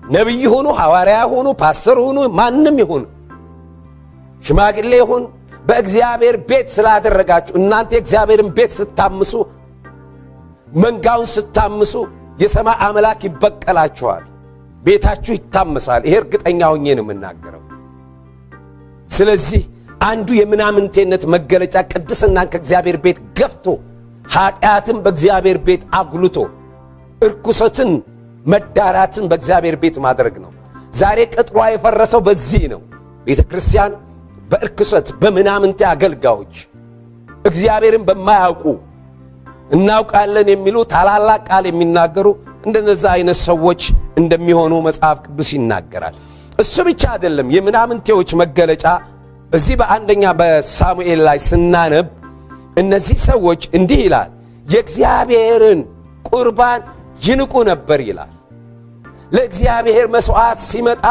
ነብይ ሆኖ ሐዋርያ ሆኖ ፓስተር ሆኖ ማንንም ይሁን ሽማግሌ ይሁን በእግዚአብሔር ቤት ስላደረጋችሁ እናንተ የእግዚአብሔርን ቤት ስታምሱ መንጋውን ስታምሱ የሰማይ አምላክ ይበቀላችኋል ቤታችሁ ይታመሳል ይሄ እርግጠኛ ሆኜ ነው የምናገረው ስለዚህ አንዱ የምናምንቴነት መገለጫ ቅድስናን ከእግዚአብሔር ቤት ገፍቶ ኃጢአትን በእግዚአብሔር ቤት አጉልቶ እርኩሰትን መዳራትን በእግዚአብሔር ቤት ማድረግ ነው ዛሬ ቅጥሯ የፈረሰው በዚህ ነው ቤተክርስቲያን በእርኩሰት በምናምንቴ አገልጋዮች እግዚአብሔርን በማያውቁ እናውቃለን የሚሉ ታላላቅ ቃል የሚናገሩ እንደነዛ አይነት ሰዎች እንደሚሆኑ መጽሐፍ ቅዱስ ይናገራል እሱ ብቻ አይደለም የምናምንቴዎች መገለጫ በዚህ በአንደኛ በሳሙኤል ላይ ስናነብ እነዚህ ሰዎች እንዲህ ይላል የእግዚአብሔርን ቁርባን ይንቁ ነበር ይላል ለእግዚአብሔር መስዋዕት ሲመጣ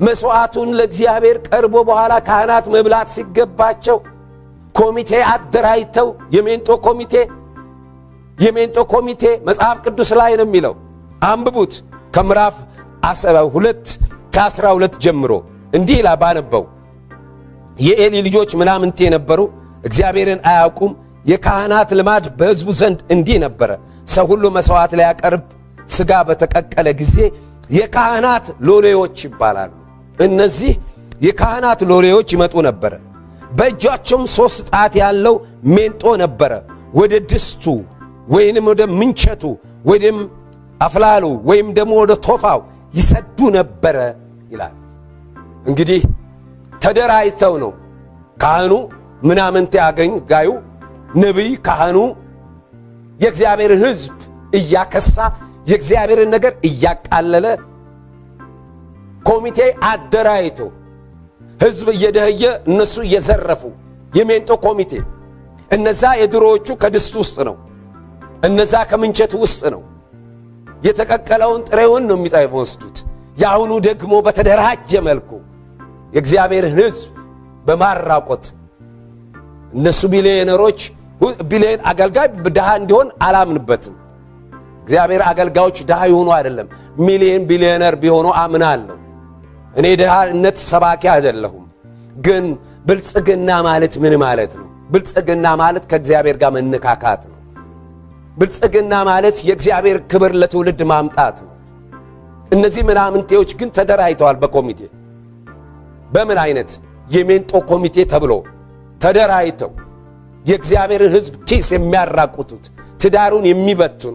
መስዋዕቱን ለእግዚአብሔር ቀርቦ በኋላ ካህናት መብላት ሲገባቸው ኮሚቴ አደራጅተው የሜንጦ ኮሚቴ መጽሐፍ ቅዱስ ላይ ነው የሚለው አንብቡት ከምዕራፍ 12 ከ12 ጀምሮ እንዲህ ይላል ባነበው የኤሊ ልጆች ምናምንቴ ነበሩ እግዚአብሔርን አያውቁም የካህናት ልማድ በሕዝቡ ዘንድ እንዲህ ነበረ ሰው ሁሉ መስዋዕት ላይ ያቀርብ ስጋ በተቀቀለ ጊዜ የካህናት ሎሌዎች ይባላሉ እነዚህ የካህናት ሎሌዎች ይመጡ ነበር በእጃቸውም 3 ጣት ያለው ሜንጦ ነበር ወደ ድስቱ ወይንም ወደ ምንቸቱ ወይንም አፍላሉ ወይም ደግሞ ወደ ቶፋው ይሰዱ ነበር ይላል እንግዲህ ተደራይተው ነው ካህኑ ምናምንቴ አገልጋዩ ነብይ ካህኑ የእግዚአብሔር ሕዝብ እያከሳ የእግዚአብሔርን ነገር እያቃለለ ኮሚቴ አደራይቶ ሕዝብ እየደህየ እነሱ እየዘረፉ የሜንጦ ኮሚቴ እነዛ የድሮዎቹ ከድስቱ ውስጥ ነው እነዛ ከምንቸቱ ውስጥ ነው የተቀቀለውን ጥሬውን ነው የሚወስዱት ያሁኑ ደግሞ በተደራጀ መልኩ የእግዚአብሔር ሕዝብ በማራቆት እነሱ ቢሊዮነሮች ቢሊዮን አገልጋይ ድሃ እንዲሆን አላምንበትም እግዚአብሔር አገልጋዮች ድሃ ይሆኑ አይደለም ሚሊዮን ቢሊዮነር ቢሆኑ አምናለሁ እኔ ድሃነት ሰባኪ አይደለሁም ግን ብልጽግና ማለት ምን ማለት ነው ብልጽግና ማለት ከእግዚአብሔር ጋር መነካካት ነው ብልጽግና ማለት የእግዚአብሔር ክብር ለትውልድ ማምጣት ነው እነዚህ ምናምንቴዎች ግን ተደራይተዋል በኮሚቴ በምን አይነት የሜንጦ ኮሚቴ ተብሎ ተደራይተው የእግዚአብሔር ሕዝብ ኪስ የሚያራቁቱት ትዳሩን የሚበትኑ